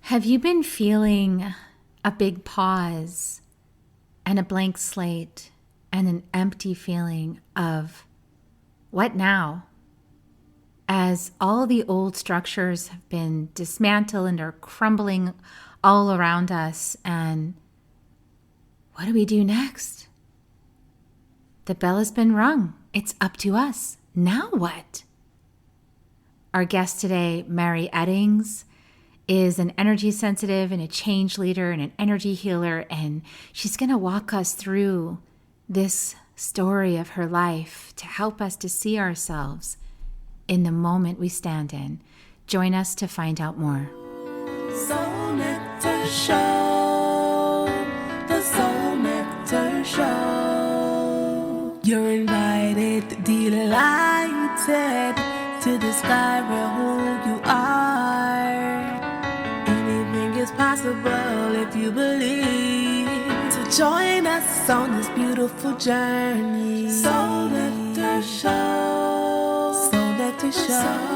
Have you been feeling a big pause and a blank slate and an empty feeling of what now? As all the old structures have been dismantled and are crumbling all around us, and what do we do next? The bell has been rung. It's up to us. Now what? Our guest today, Maree Eddings, is an energy sensitive and a change leader and an energy healer. And she's going to walk us through this story of her life to help us to see ourselves in the moment we stand in. Join us to find out more. Soul Nectar Show, the Soul Nectar Show. You're invited, delighted to discover who you are. Anything is possible if you believe. So join us on this beautiful journey. Soul Nectar Show. Soul Nectar Show.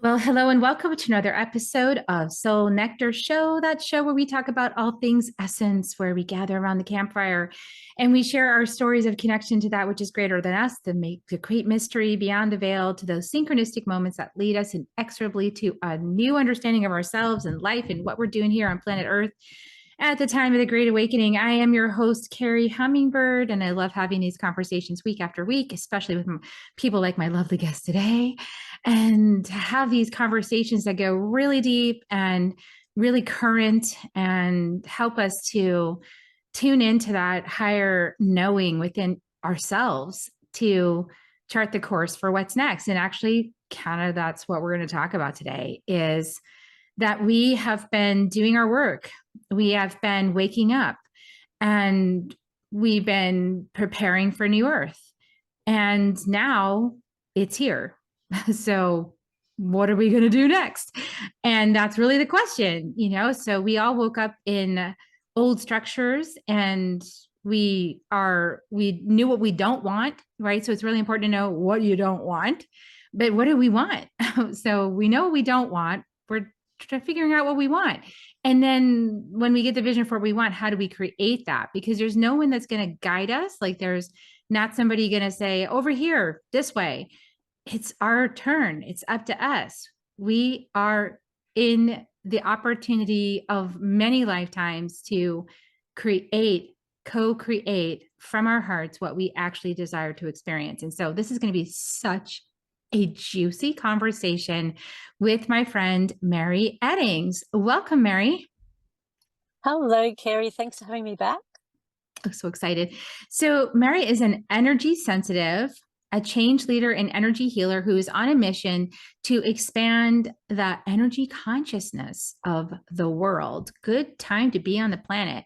Well, hello and welcome to another episode of Soul Nectar Show, that show where we talk about all things essence, where we gather around the campfire and we share our stories of connection to that which is greater than us, the great mystery beyond the veil, to those synchronistic moments that lead us inexorably to a new understanding of ourselves and life and what we're doing here on planet Earth at the time of the Great Awakening. I am your host, Carrie Hummingbird, and I love having these conversations week after week, especially with people like my lovely guest today, and to have these conversations that go really deep and really current and help us to tune into that higher knowing within ourselves to chart the course for what's next. And actually, kind of that's what we're going to talk about today, is that we have been doing our work. We have been waking up and we've been preparing for new earth. And now it's here. So what are we going to do next? And that's really the question, So we all woke up in old structures and we knew what we don't want, right? So it's really important to know what you don't want, but what do we want? So we know what we don't want. We're figuring out what we want. And then when we get the vision for what we want, how do we create that? Because there's no one that's going to guide us. Like there's not somebody going to say over here, this way. It's our turn. It's up to us. We are in the opportunity of many lifetimes to co-create from our hearts what we actually desire to experience. And so this is going to be such a juicy conversation with my friend, Maree Eddings. Welcome, Maree. Hello, Carrie. Thanks for having me back. I'm so excited. So Maree is an energy sensitive, a change leader and energy healer who is on a mission to expand the energy consciousness of the world. Good time to be on the planet.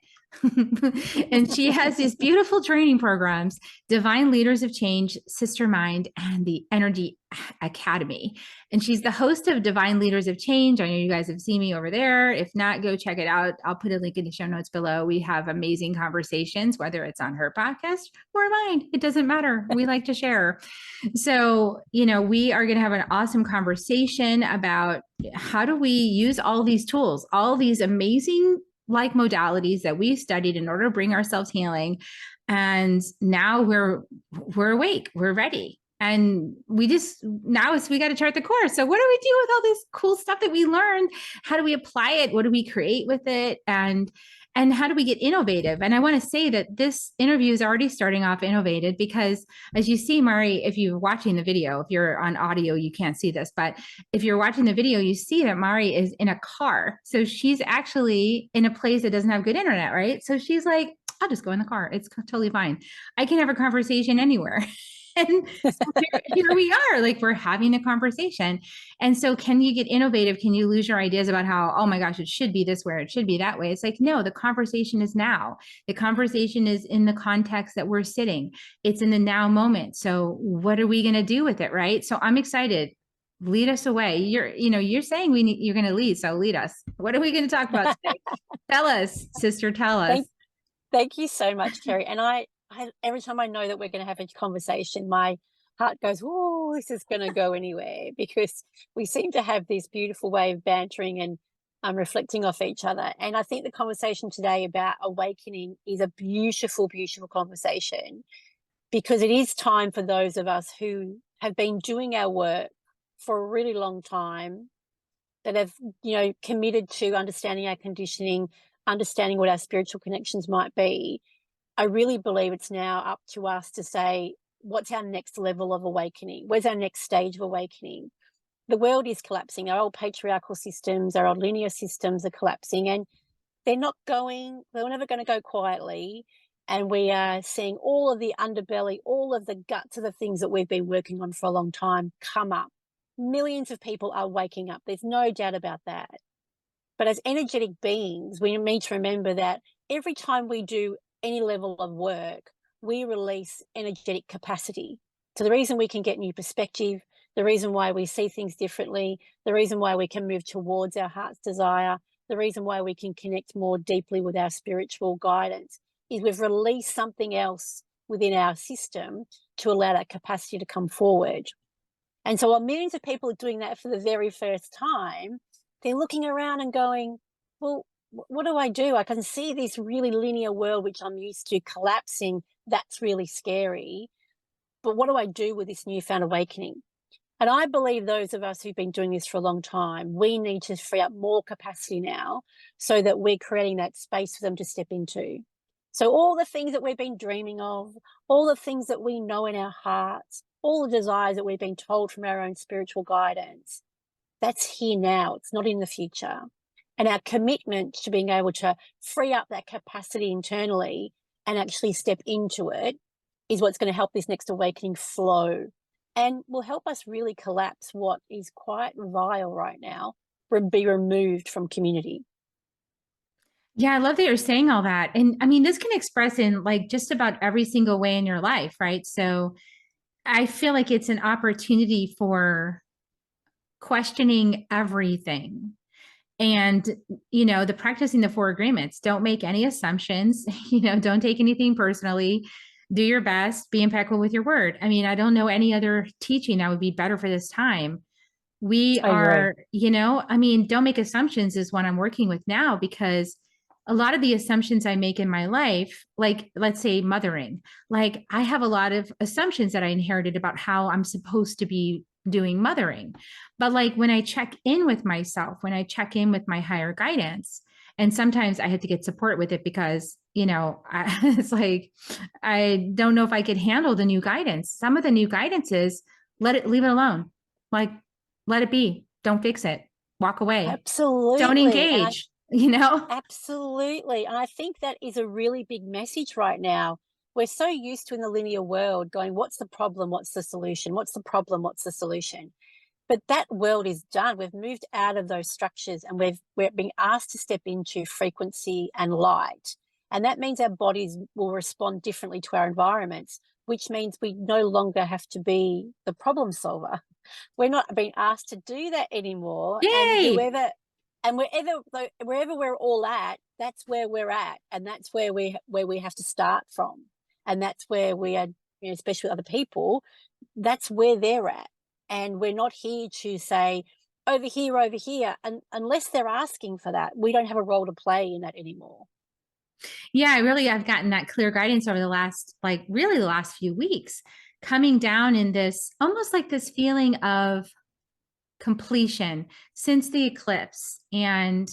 And she has these beautiful training programs, Divine Leaders of Change, Sistermind, and the Energy Academy. And she's the host of Divine Leaders of Change. I know you guys have seen me over there. If not, go check it out. I'll put a link in the show notes below. We have amazing conversations, whether it's on her podcast or mine. It doesn't matter. We like to share. So, we are going to have an awesome conversation about how do we use all these tools, all these amazing modalities that we studied in order to bring ourselves healing. And now we're awake, we're ready. And we got to chart the course. So what do we do with all this cool stuff that we learned? How do we apply it? What do we create with it? And how do we get innovative? And I want to say that this interview is already starting off innovative because, as you see, Maree, if you're watching the video, if you're on audio, you can't see this, but if you're watching the video, you see that Maree is in a car. So she's actually in a place that doesn't have good internet, right? So she's like, I'll just go in the car. It's totally fine. I can have a conversation anywhere. And so here we are, we're having a conversation. And so can you get innovative? Can you lose your ideas about how, oh my gosh, it should be this way, it should be that way? It's like, no, the conversation is now. The conversation is in the context that we're sitting. It's in the now moment. So what are we going to do with it, right? So I'm excited. Lead us away. You're saying you're going to lead. So lead us. What are we going to talk about today? Tell us, sister, tell us. Thank you so much, Carrie. And I every time I know that we're going to have a conversation, my heart goes, oh, this is going to go anywhere, because we seem to have this beautiful way of bantering and reflecting off each other. And I think the conversation today about awakening is a beautiful, beautiful conversation, because it is time for those of us who have been doing our work for a really long time, that have, committed to understanding our conditioning, understanding what our spiritual connections might be. I really believe it's now up to us to say, what's our next level of awakening? Where's our next stage of awakening? The world is collapsing. Our old patriarchal systems, our old linear systems are collapsing, and they're never going to go quietly. And we are seeing all of the underbelly, all of the guts of the things that we've been working on for a long time come up. Millions of people are waking up. There's no doubt about that. But as energetic beings, we need to remember that every time we do any level of work, we release energetic capacity. So the reason we can get new perspective, the reason why we see things differently, the reason why we can move towards our heart's desire, the reason why we can connect more deeply with our spiritual guidance, is we've released something else within our system to allow that capacity to come forward. And so while millions of people are doing that for the very first time, they're looking around and going, well, what do? I can see this really linear world, which I'm used to, collapsing. That's really scary. But what do I do with this newfound awakening? And I believe those of us who've been doing this for a long time, we need to free up more capacity now, so that we're creating that space for them to step into. So all the things that we've been dreaming of, all the things that we know in our hearts, all the desires that we've been told from our own spiritual guidance, that's here now. It's not in the future. And our commitment to being able to free up that capacity internally and actually step into it is what's going to help this next awakening flow, and will help us really collapse what is quite vile right now, be removed from community. Yeah, I love that you're saying all that. And I mean, this can express in like just about every single way in your life, right? So I feel like it's an opportunity for questioning everything. And, the practicing the 4 agreements, don't make any assumptions, don't take anything personally, do your best, be impeccable with your word. I mean, I don't know any other teaching that would be better for this time. We I agree. are, don't make assumptions is what I'm working with now, because a lot of the assumptions I make in my life, like let's say mothering, like I have a lot of assumptions that I inherited about how I'm supposed to be doing mothering. But like when I check in with myself, when I check in with my higher guidance, and sometimes I had to get support with it because, it's like, I don't know if I could handle the new guidance. Some of the new guidance is leave it alone. Like, let it be. Don't fix it. Walk away. Absolutely. Don't engage, Absolutely. And I think that is a really big message right now. We're so used to, in the linear world, going, what's the problem? What's the solution? What's the problem? What's the solution? But that world is done. We've moved out of those structures, and we're being asked to step into frequency and light. And that means our bodies will respond differently to our environments, which means we no longer have to be the problem solver. We're not being asked to do that anymore. Yay! And wherever we're all at, that's where we're at, and that's where we have to start from. And that's where we are, especially with other people, that's where they're at. And we're not here to say over here, and unless they're asking for that, we don't have a role to play in that anymore. Yeah, I've gotten that clear guidance over the last, really the last few weeks, coming down in this, almost like this feeling of completion since the eclipse. And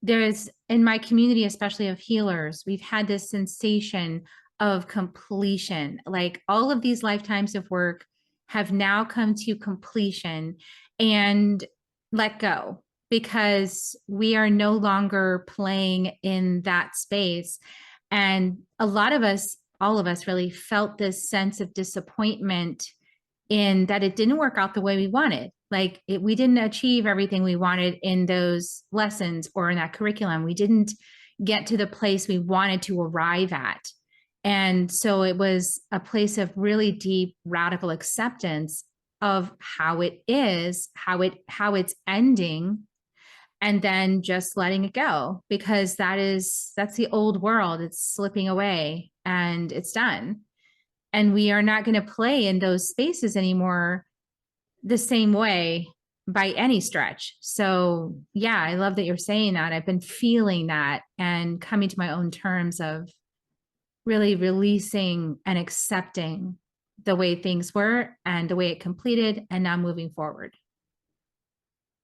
there's, in my community, especially of healers, we've had this sensation of completion. Like all of these lifetimes of work have now come to completion, and let go, because we are no longer playing in that space. And a lot of us, all of us really felt this sense of disappointment in that it didn't work out the way we wanted. We didn't achieve everything we wanted in those lessons or in that curriculum. We didn't get to the place we wanted to arrive at. And so it was a place of really deep, radical acceptance of how it is, how it's ending, and then just letting it go, because that's the old world. It's slipping away and it's done. And we are not going to play in those spaces anymore the same way by any stretch. So yeah, I love that you're saying that. I've been feeling that and coming to my own terms of really releasing and accepting the way things were and the way it completed, and now moving forward.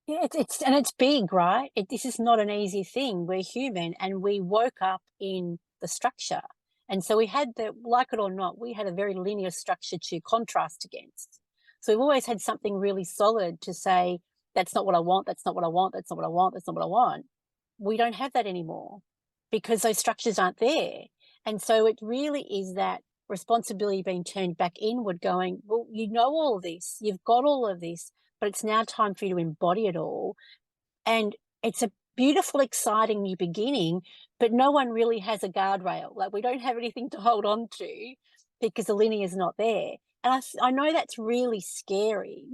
Yeah, it's big, right? This is not an easy thing. We're human, and we woke up in the structure, and so we had like it or not, we had a very linear structure to contrast against. So we've always had something really solid to say, "That's not what I want. That's not what I want. That's not what I want. That's not what I want." We don't have that anymore because those structures aren't there, and so it really is that responsibility being turned back inward, going, "Well, you know all of this. You've got all of this." But it's now time for you to embody it all. And it's a beautiful, exciting new beginning, but no one really has a guardrail. Like, we don't have anything to hold on to because the linear is not there. And I know that's really scary,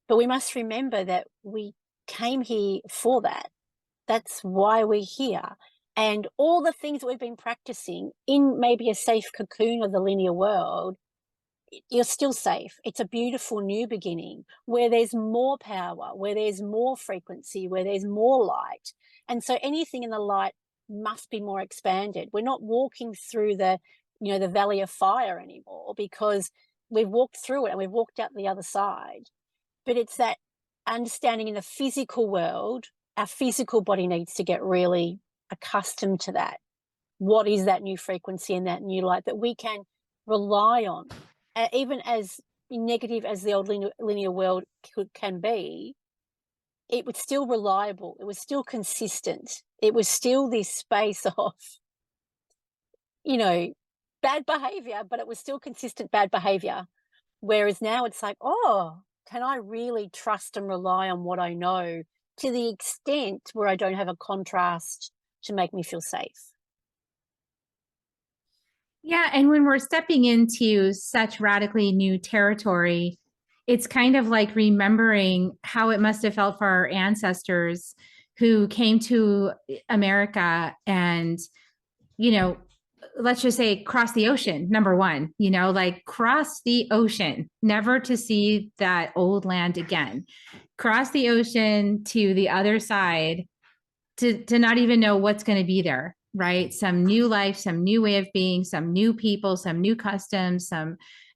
but we must remember that we came here for that. That's why we're here. And all the things that we've been practicing in maybe a safe cocoon of the linear world, you're still safe. It's a beautiful new beginning where there's more power, where there's more frequency, where there's more light. And so anything in the light must be more expanded. We're not walking through the valley of fire anymore because we've walked through it and we've walked out the other side. But it's that understanding in the physical world, our physical body needs to get really accustomed to that. What is that new frequency and that new light that we can rely on? Even as negative as the old linear world can be, it was still reliable. It was still consistent. It was still this space of, you know, bad behavior, but it was still consistent bad behavior. Whereas now it's like, oh, can I really trust and rely on what I know to the extent where I don't have a contrast to make me feel safe? Yeah. And when we're stepping into such radically new territory, it's kind of like remembering how it must have felt for our ancestors who came to America and, you know, let's just say cross the ocean, number one, like cross the ocean, never to see that old land again, cross the ocean to the other side to not even know what's going to be there, right? Some new life, some new way of being, some new people, some new customs,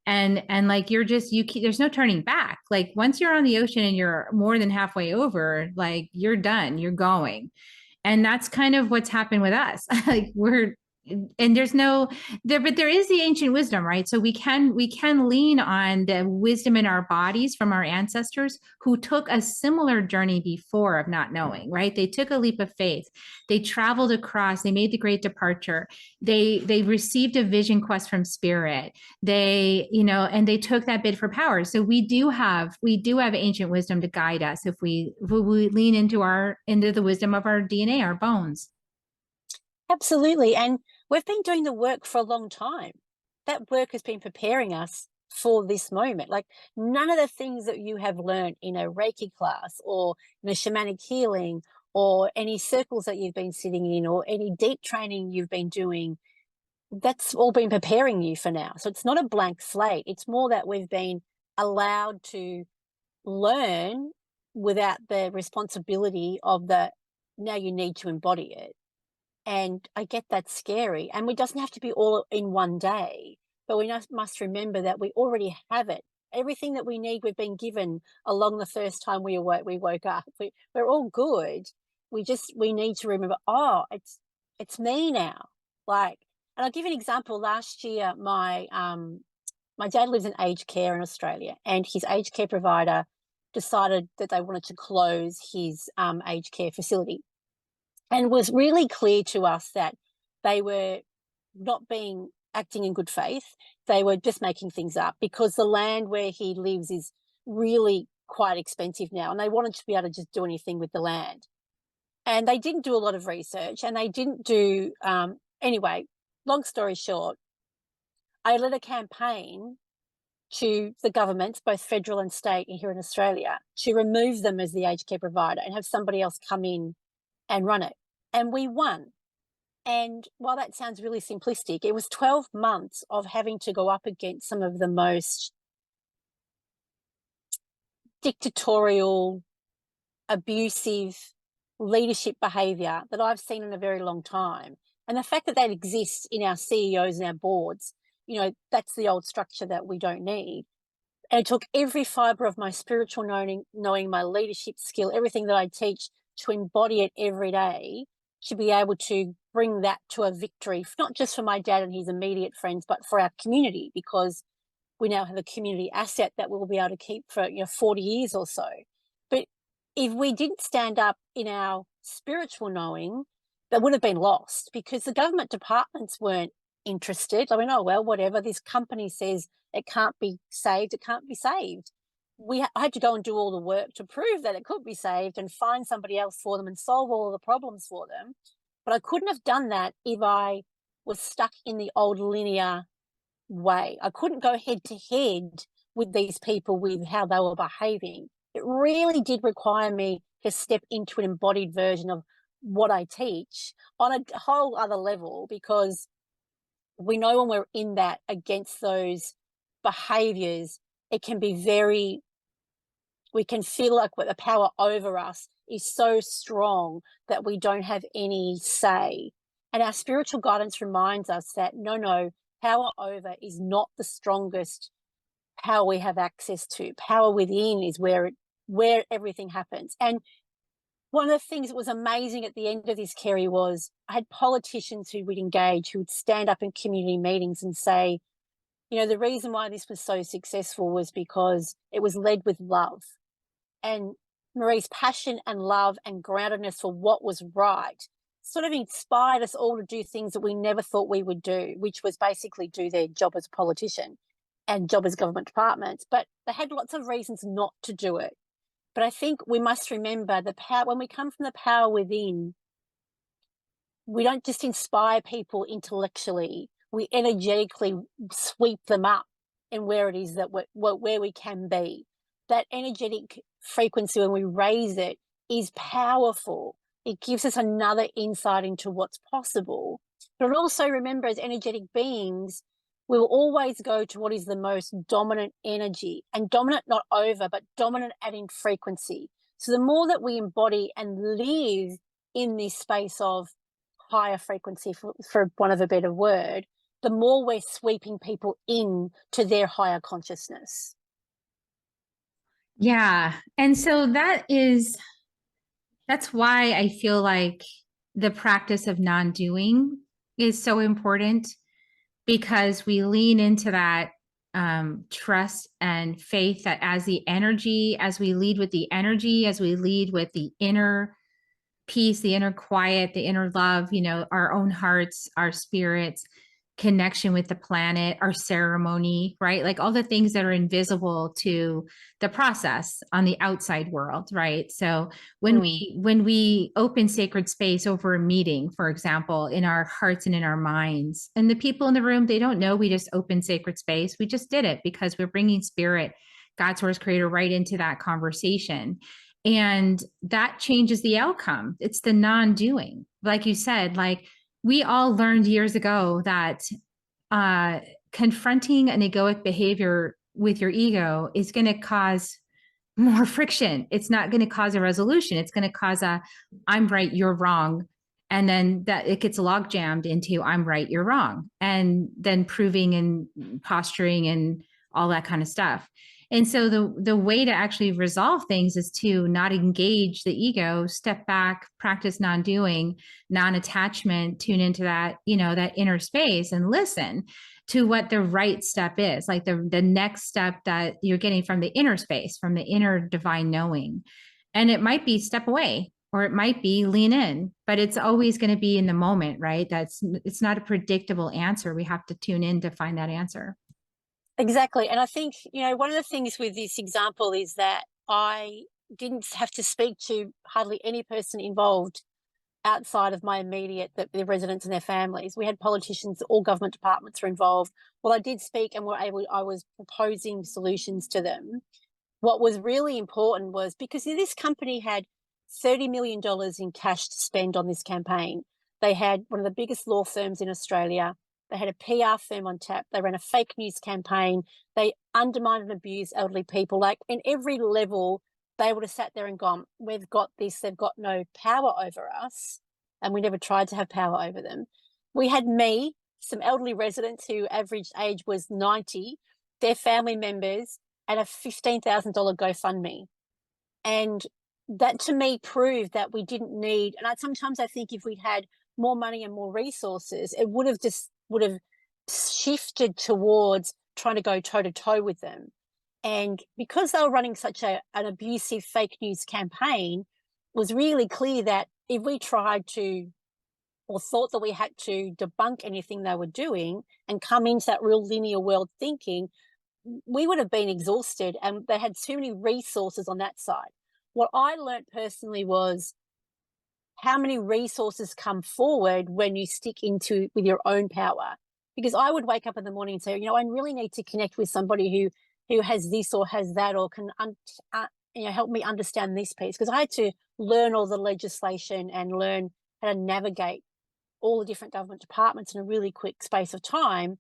and like there's no turning back. Like once you're on the ocean and you're more than halfway over, like you're done, you're going. And that's kind of what's happened with us. Like and there's no there, but there is the ancient wisdom, right? So we can lean on the wisdom in our bodies from our ancestors who took a similar journey before of not knowing, right? They took a leap of faith. They traveled across, they made the great departure. They received a vision quest from spirit. And they took that bid for power. So we do have ancient wisdom to guide us if we lean into the wisdom of our DNA, our bones. Absolutely. And we've been doing the work for a long time. That work has been preparing us for this moment. Like, none of the things that you have learned in a Reiki class or in a shamanic healing or any circles that you've been sitting in or any deep training you've been doing, that's all been preparing you for now. So it's not a blank slate. It's more that we've been allowed to learn without the responsibility of now you need to embody it. And I get that's scary. And it doesn't have to be all in one day, but we must remember that we already have it. Everything that we need, we've been given along the first time we woke up. We're all good. We need to remember, oh, it's me now. Like, and I'll give you an example. Last year, my dad lives in aged care in Australia, and his aged care provider decided that they wanted to close his aged care facility. And was really clear to us that they were not acting in good faith. They were just making things up because the land where he lives is really quite expensive now, and they wanted to be able to just do anything with the land. And they didn't do a lot of research, and they didn't do anyway. Long story short, I led a campaign to the governments, both federal and state here in Australia, to remove them as the aged care provider and have somebody else come in and run it. And we won. And while that sounds really simplistic, it was 12 months of having to go up against some of the most dictatorial, abusive leadership behavior that I've seen in a very long time. And the fact that that exists in our CEOs and our boards, that's the old structure that we don't need. And it took every fiber of my spiritual knowing my leadership skill, everything that I teach, to embody it every day, to be able to bring that to a victory, not just for my dad and his immediate friends, but for our community, because we now have a community asset that we'll be able to keep for 40 years or so. But if we didn't stand up in our spiritual knowing, that would have been lost, because the government departments weren't interested. I mean, oh, well, whatever, this company says it can't be saved, it can't be saved. I had to go and do all the work to prove that it could be saved and find somebody else for them and solve all the problems for them. But I couldn't have done that if I was stuck in the old linear way. I couldn't go head to head with these people with how they were behaving. It really did require me to step into an embodied version of what I teach on a whole other level, because we know when we're in that against those behaviors, it can be we can feel like the power over us is so strong that we don't have any say. And our spiritual guidance reminds us that no, power over is not the strongest power we have access to. Power within is where everything happens. And one of the things that was amazing at the end of this, Kerry, was I had politicians who would engage, who would stand up in community meetings and say, the reason why this was so successful was because it was led with love. And Maree's passion and love and groundedness for what was right sort of inspired us all to do things that we never thought we would do, which was basically do their job as a politician and job as government departments. But they had lots of reasons not to do it. But I think we must remember the power, when we come from the power within, we don't just inspire people intellectually, we energetically sweep them up in where it is that where we can be. That energetic frequency, when we raise it, is powerful. It gives us another insight into what's possible. But also remember, as energetic beings, we will always go to what is the most dominant energy, and dominant not over, but dominant at in frequency. So the more that we embody and live in this space of higher frequency, for want of a better word, the more we're sweeping people in to their higher consciousness. Yeah. And so that's why I feel like the practice of non-doing is so important, because we lean into that trust and faith that as we lead with the energy, as we lead with the inner peace, the inner quiet, the inner love, our own hearts, our spirits, connection with the planet, our ceremony, right? Like all the things that are invisible to the process on the outside world, right? So when we open sacred space over a meeting, for example, in our hearts and in our minds, and the people in the room, they don't know we just opened sacred space. We just did it because we're bringing spirit, God, source, creator, right into that conversation. And that changes the outcome. It's the non-doing. Like you said, like we all learned years ago that confronting an egoic behavior with your ego is going to cause more friction. It's not going to cause a resolution. It's going to cause I'm right, you're wrong. And then that it gets log jammed into I'm right, you're wrong. And then proving and posturing and all that kind of stuff. And so the way to actually resolve things is to not engage the ego, step back, practice non-doing, non-attachment, tune into that, that inner space and listen to what the right step is, like the next step that you're getting from the inner space, from the inner divine knowing. And it might be step away, or it might be lean in, but it's always going to be in the moment, right? It's not a predictable answer. We have to tune in to find that answer. Exactly. And I think, one of the things with this example is that I didn't have to speak to hardly any person involved outside of my immediate, the residents and their families. We had politicians, all government departments were involved. Well, I did speak and I was proposing solutions to them. What was really important was, because this company had $30 million in cash to spend on this campaign, They had one of the biggest law firms in Australia. They had a PR firm on tap. They ran a fake news campaign. They undermined and abused elderly people. Like in every level, they would have sat there and gone, we've got this, they've got no power over us. And we never tried to have power over them. We had some elderly residents who average age was 90, their family members, and a $15,000 GoFundMe. And that to me proved that we didn't need, and sometimes I think if we'd had more money and more resources, it would have shifted towards trying to go toe to toe with them. And because they were running such an abusive fake news campaign, it was really clear that if we tried to or thought that we had to debunk anything they were doing and come into that real linear world thinking, we would have been exhausted, and they had too many resources on that side. What I learned personally was how many resources come forward when you stick with your own power. Because I would wake up in the morning and say, I really need to connect with somebody who has this or has that, or can help me understand this piece. Because I had to learn all the legislation and learn how to navigate all the different government departments in a really quick space of time.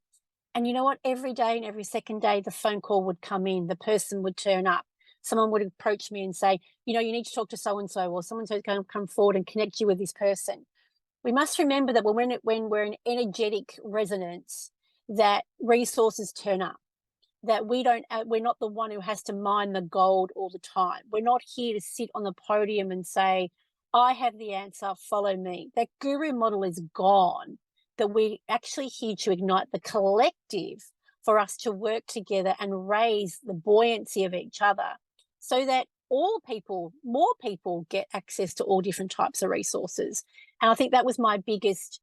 And you know what? Every day and every second day, the phone call would come in, the person would turn up. Someone would approach me and say, you need to talk to so-and-so, or someone's going to come forward and connect you with this person. We must remember that when we're in energetic resonance, that resources turn up, that we're not the one who has to mine the gold all the time. We're not here to sit on the podium and say, I have the answer, follow me. That guru model is gone, that we're actually here to ignite the collective for us to work together and raise the buoyancy of each other so that more people get access to all different types of resources. And I think that was my biggest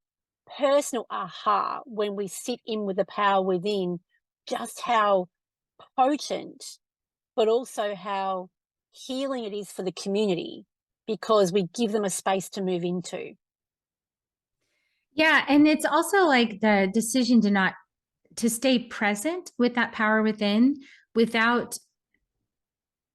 personal aha when we sit in with the power within, just how potent, but also how healing it is for the community, because we give them a space to move into. Yeah. And it's also like the decision to stay present with that power within without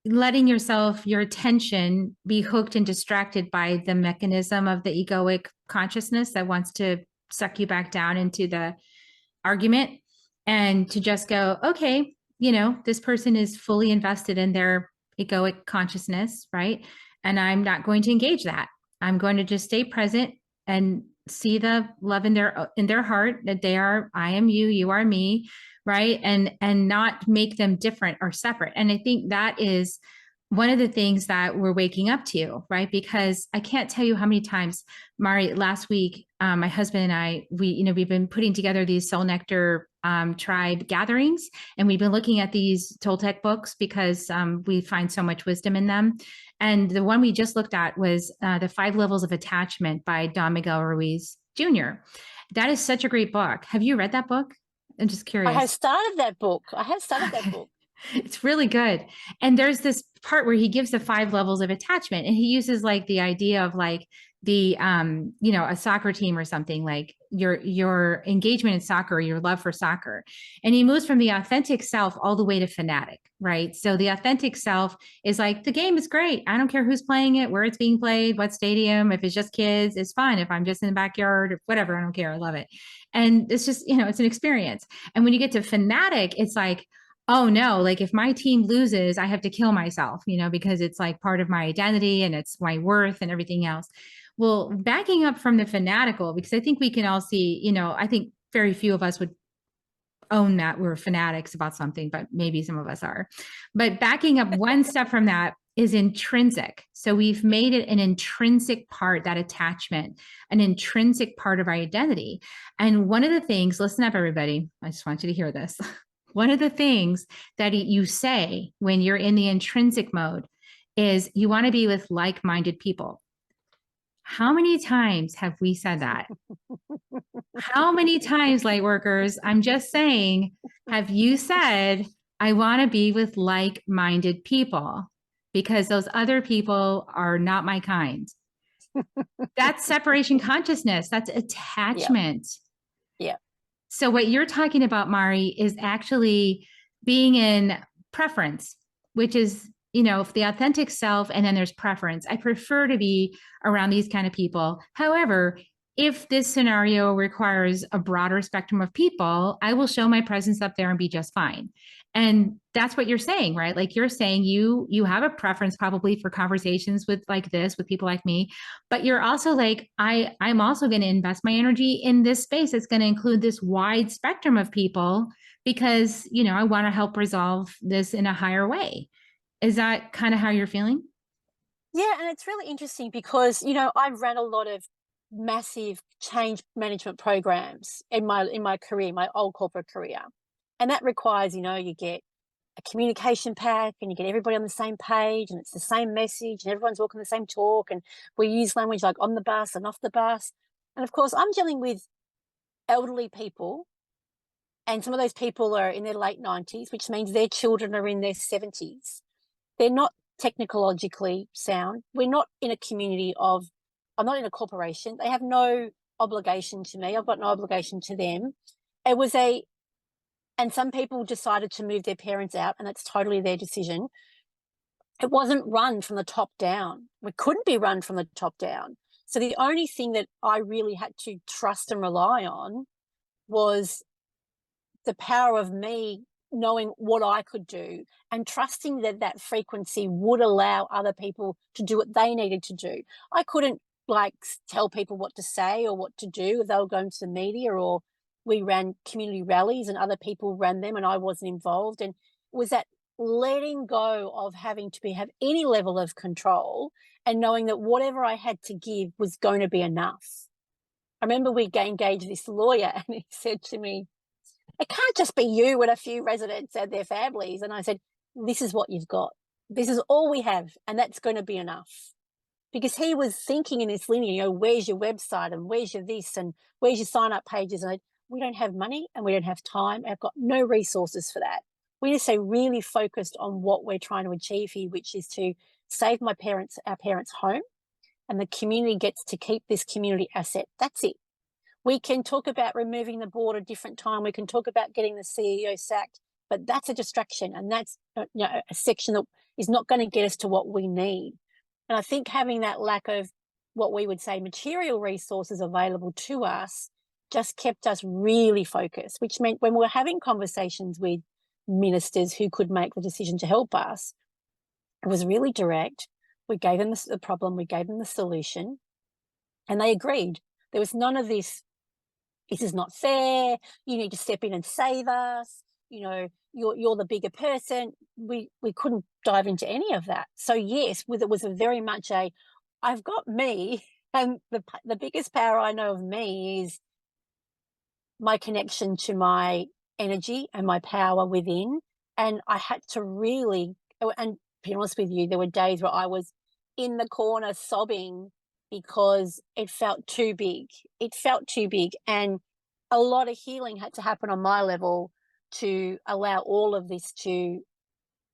letting your attention be hooked and distracted by the mechanism of the egoic consciousness that wants to suck you back down into the argument, and to just go, okay, this person is fully invested in their egoic consciousness, right? And I'm not going to engage that. I'm going to just stay present and see the love in their heart, that they are, I am you, you are me, right? And not make them different or separate. And I think that is one of the things that we're waking up to, right? Because I can't tell you how many times, Maree, last week, my husband and I, we've been putting together these Soul Nectar tribe gatherings, and we've been looking at these Toltec books because we find so much wisdom in them. And the one we just looked at was The 5 Levels of Attachment by Don Miguel Ruiz Jr. That is such a great book. Have you read that book? I'm just curious. I have started that book. It's really good. And there's this part where he gives the 5 levels of attachment, and he uses like the idea of like the, a soccer team or something, like your engagement in soccer, or your love for soccer. And he moves from the authentic self all the way to fanatic, right? So the authentic self is like, the game is great. I don't care who's playing it, where it's being played, what stadium. If it's just kids, it's fine. If I'm just in the backyard or whatever, I don't care. I love it. And it's just, it's an experience. And when you get to fanatic, it's like, oh no, like if my team loses, I have to kill myself, because it's like part of my identity and it's my worth and everything else. Well, backing up from the fanatical, because I think we can all see, I think very few of us would own that we're fanatics about something, but maybe some of us are. But backing up one step from that is intrinsic. So we've made it an intrinsic part, that attachment, an intrinsic part of our identity. And one of the things, listen up, everybody, I just want you to hear this. One of the things that you say when you're in the intrinsic mode is you want to be with like-minded people. How many times have we said that? How many times, light workers, I'm just saying, have you said, I want to be with like-minded people because those other people are not my kind? That's separation consciousness. That's attachment. Yeah. So what you're talking about, Maree, is actually being in preference, which is, the authentic self, and then there's preference. I prefer to be around these kind of people. However, if this scenario requires a broader spectrum of people, I will show my presence up there and be just fine. And that's what you're saying, right? Like you're saying you have a preference probably for conversations with like this, with people like me, but you're also like, I'm also going to invest my energy in this space. It's going to include this wide spectrum of people because, you know, I want to help resolve this in a higher way. Is that kind of how you're feeling? Yeah, and it's really interesting because, you know, I've ran a lot of massive change management programs in my career, my old corporate career. And that requires, you know, you get a communication pack and you get everybody on the same page and it's the same message and everyone's walking the same talk and we use language like on the bus and off the bus. And of course, I'm dealing with elderly people, and some of those people are in their late 90s, which means their children are in their 70s. They're not technologically sound. We're not in a community of, I'm not in a corporation. They have no obligation to me. I've got no obligation to them. It was and some people decided to move their parents out, and that's totally their decision. It wasn't run from the top down. We couldn't be run from the top down. So the only thing that I really had to trust and rely on was the power of me knowing what I could do and trusting that that frequency would allow other people to do what they needed to do. I couldn't like tell people what to say or what to do if they were going to the media, or we ran community rallies and other people ran them and I wasn't involved. And it was that letting go of having to have any level of control and knowing that whatever I had to give was going to be enough. I remember we engaged this lawyer and he said to me, it can't just be you and a few residents and their families. And I said, this is what you've got. This is all we have, and that's going to be enough. Because he was thinking in this linear, you know, where's your website and where's your this and where's your sign-up pages? And we don't have money and we don't have time. I've got no resources for that. We just say really focused on what we're trying to achieve here, which is to save our parents' home, and the community gets to keep this community asset. That's it. We can talk about removing the board a different time. We can talk about getting the CEO sacked, but that's a distraction, and that's a section that is not going to get us to what we need. And I think having that lack of what we would say material resources available to us just kept us really focused, which meant when we were having conversations with ministers who could make the decision to help us, it was really direct. We gave them the problem, we gave them the solution, and they agreed. There was none of this is not fair, you need to step in and save us, you know, you're the bigger person. We couldn't dive into any of that. So yes, it was a very much I've got me, and the biggest power I know of me is my connection to my energy and my power within. And I had to really, and to be honest with you, there were days where I was in the corner sobbing because it felt too big. It felt too big. And a lot of healing had to happen on my level to allow all of this to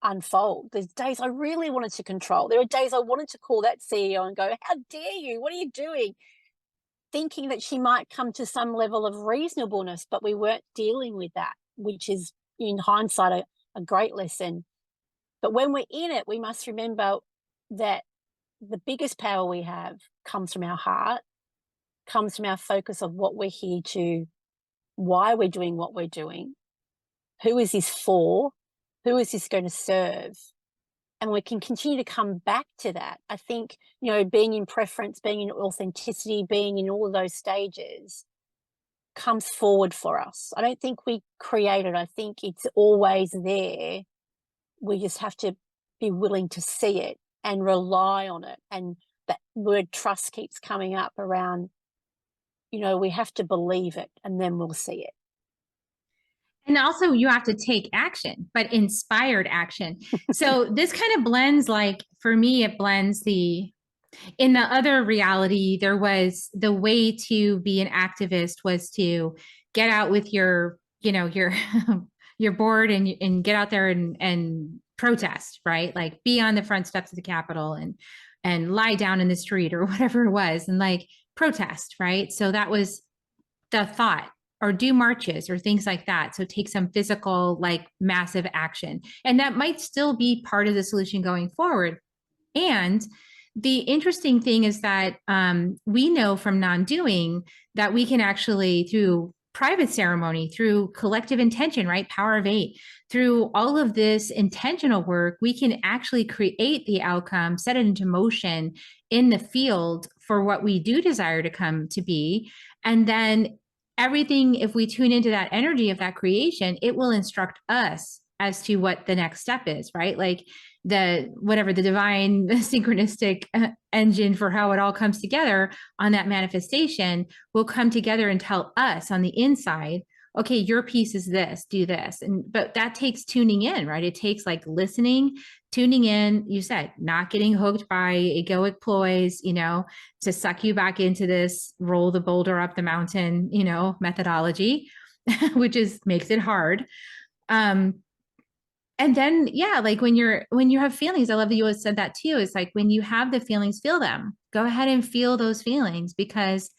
unfold. There's days I really wanted to control. There are days I wanted to call that CEO and go, how dare you? What are you doing? Thinking that she might come to some level of reasonableness, but we weren't dealing with that, which is in hindsight a great lesson. But when we're in it, we must remember that the biggest power we have comes from our heart, comes from our focus of what we're here to, why we're doing what we're doing, who is this for, who is this going to serve, and we can continue to come back to that. I think, you know, being in preference, being in authenticity, being in all of those stages comes forward for us. I don't think we create it. I think it's always there. We just have to be willing to see it and rely on it. And that word trust keeps coming up around, you know, we have to believe it and then we'll see it. And also you have to take action, but inspired action. So this kind of blends, like for me, it blends in the other reality, there was the way to be an activist was to get out with your, you know, your board and get out there and protest, right? Like be on the front steps of the Capitol and lie down in the street or whatever it was and like protest, right? So that was the thought, or do marches or things like that. So take some physical, like massive action. And that might still be part of the solution going forward. And the interesting thing is that we know from non-doing that we can actually, through private ceremony, through collective intention, right? Power of 8, through all of this intentional work, we can actually create the outcome, set it into motion in the field for what we do desire to come to be. And then everything, if we tune into that energy of that creation, it will instruct us as to what the next step is, right? Like the whatever the divine synchronistic engine for how it all comes together on that manifestation will come together and tell us on the inside, okay, your piece is this, do this. And but that takes tuning in, right? It takes like listening, tuning in, you said, not getting hooked by egoic ploys, to suck you back into this roll the boulder up the mountain, methodology, which makes it hard. And then, yeah, like when you have feelings, I love that you always said that too. It's like when you have the feelings, feel them. Go ahead and feel those feelings, because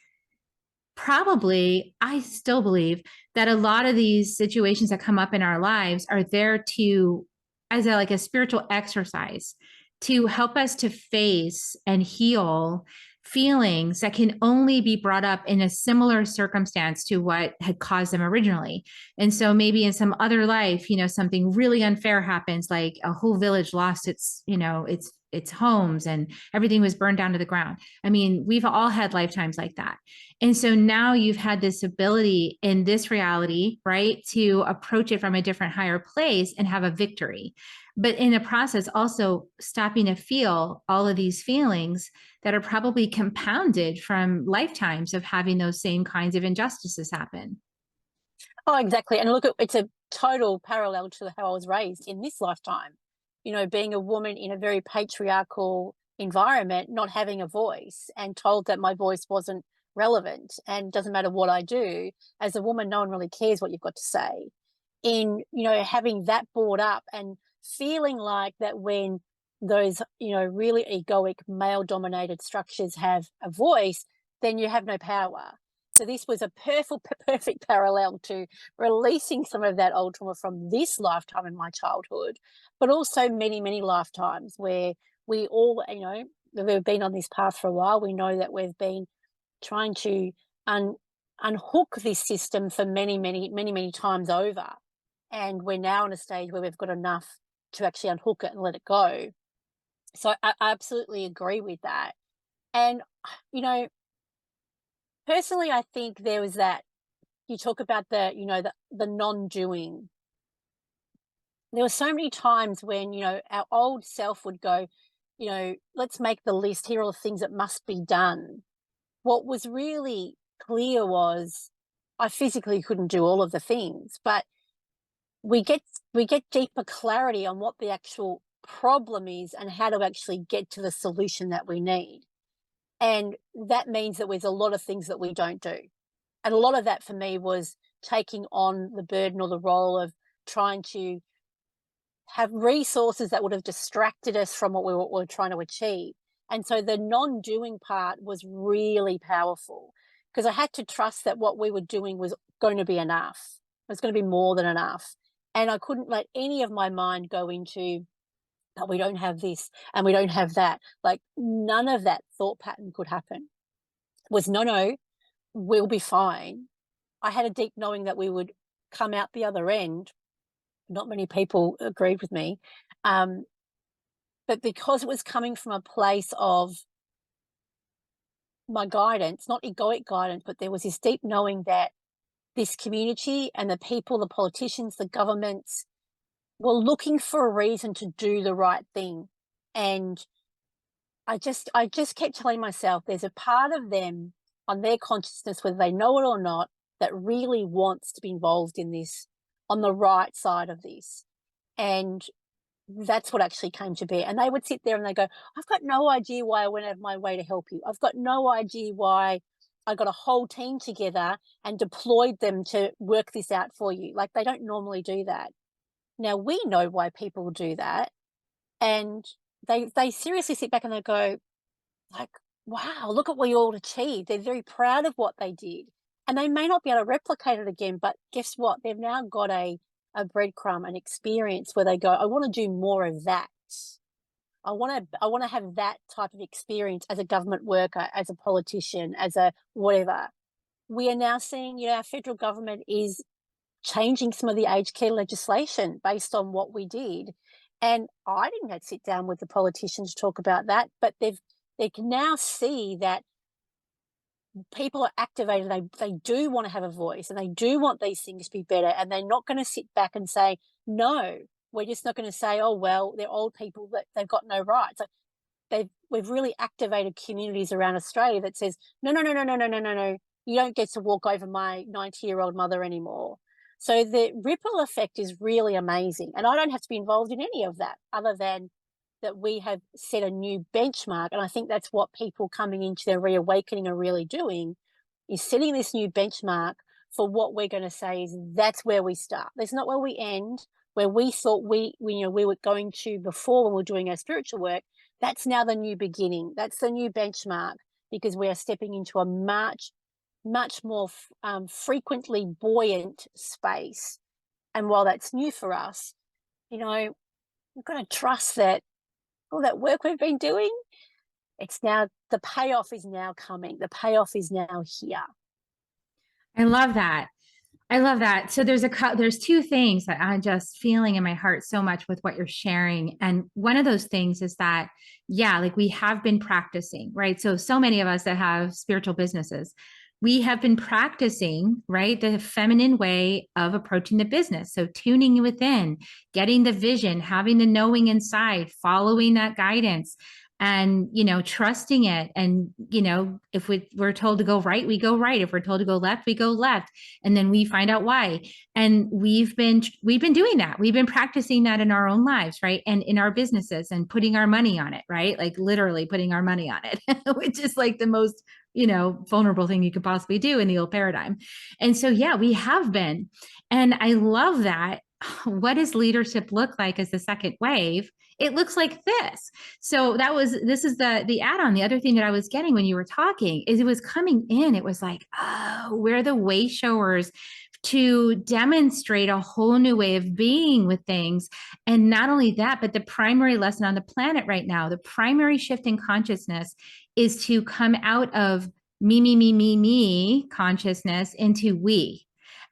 probably, I still believe that a lot of these situations that come up in our lives are there to, as a spiritual exercise, to help us to face and heal feelings that can only be brought up in a similar circumstance to what had caused them originally. And so maybe in some other life, something really unfair happens, like a whole village lost its homes and everything was burned down to the ground. I mean, we've all had lifetimes like that. And so now you've had this ability in this reality, right, to approach it from a different, higher place and have a victory. But in the process, also stopping to feel all of these feelings that are probably compounded from lifetimes of having those same kinds of injustices happen. Oh, exactly. And look, it's a total parallel to how I was raised in this lifetime. Being a woman in a very patriarchal environment, not having a voice, and told that my voice wasn't relevant and doesn't matter what I do. As a woman, no one really cares what you've got to say. Having that brought up and feeling like that when those, really egoic male dominated structures have a voice, then you have no power. So this was a perfect parallel to releasing some of that old trauma from this lifetime in my childhood, but also many, many lifetimes where we all, we've been on this path for a while. We know that we've been trying to unhook this system for many, many, many, many times over. And we're now in a stage where we've got enough to actually unhook it and let it go. So I absolutely agree with that. And, personally, I think there was that you talk about the non-doing. There were so many times when, our old self would go, let's make the list. Here are all the things that must be done. What was really clear was I physically couldn't do all of the things, but we get deeper clarity on what the actual problem is and how to actually get to the solution that we need. And that means that there's a lot of things that we don't do. And a lot of that for me was taking on the burden or the role of trying to have resources that would have distracted us from what we were trying to achieve. And so the non-doing part was really powerful because I had to trust that what we were doing was going to be enough. It was going to be more than enough. And I couldn't let any of my mind go into that we don't have this and we don't have that. Like none of that thought pattern could happen. It was no, we'll be fine. I had a deep knowing that we would come out the other end. Not many people agreed with me. But because it was coming from a place of my guidance, not egoic guidance, but there was this deep knowing that this community and the people, the politicians, the governments were looking for a reason to do the right thing. And I just kept telling myself there's a part of them on their consciousness, whether they know it or not, that really wants to be involved in this on the right side of this. And that's what actually came to be. And they would sit there and they go, I've got no idea why I went out of my way to help you. I've got no idea why I got a whole team together and deployed them to work this out for you. Like they don't normally do that. Now we know why people do that. And they seriously sit back and they go, like, wow, look at what you all achieved. They're very proud of what they did. And they may not be able to replicate it again, but guess what? They've now got a breadcrumb, an experience where they go, I want to do more of that. I want to have that type of experience as a government worker, as a politician, as a whatever. We are now seeing, our federal government is changing some of the aged care legislation based on what we did. And I didn't have to sit down with the politicians to talk about that, but they can now see that people are activated. They do want to have a voice, and they do want these things to be better. And they're not going to sit back and say, no, we're just not going to say, oh, well, they're old people, that they've got no rights. We've really activated communities around Australia that says, no, no, no, no, no, no, no, no, no, you don't get to walk over my 90-year-old mother anymore. So the ripple effect is really amazing. And I don't have to be involved in any of that other than that we have set a new benchmark. And I think that's what people coming into their reawakening are really doing, is setting this new benchmark for what we're going to say is that's where we start. That's not where we end, where we thought we were going to before when we were doing our spiritual work. That's now the new beginning. That's the new benchmark, because we are stepping into a much more frequently buoyant space. And while that's new for us, we've got to trust that all that work we've been doing, it's now, the payoff is now coming. The payoff is now here. I love that. I love that. So there's two things that I'm just feeling in my heart so much with what you're sharing. And one of those things is that, yeah, like we have been practicing, right? So many of us that have spiritual businesses, we have been practicing, right, the feminine way of approaching the business. So tuning within, getting the vision, having the knowing inside, following that guidance, and trusting it. And if we're told to go right, we go right. If we're told to go left, we go left. And then we find out why. And we've been doing that. We've been practicing that in our own lives, right? And in our businesses, and putting our money on it, right? Like literally putting our money on it, which is like the most vulnerable thing you could possibly do in the old paradigm. And so, yeah, we have been. And I love that. What does leadership look like as the second wave? It looks like this. So this is the add-on. The other thing that I was getting when you were talking is it was coming in. It was like, oh, we're the way showers to demonstrate a whole new way of being with things. And not only that, but the primary lesson on the planet right now, the primary shift in consciousness is to come out of me consciousness into we,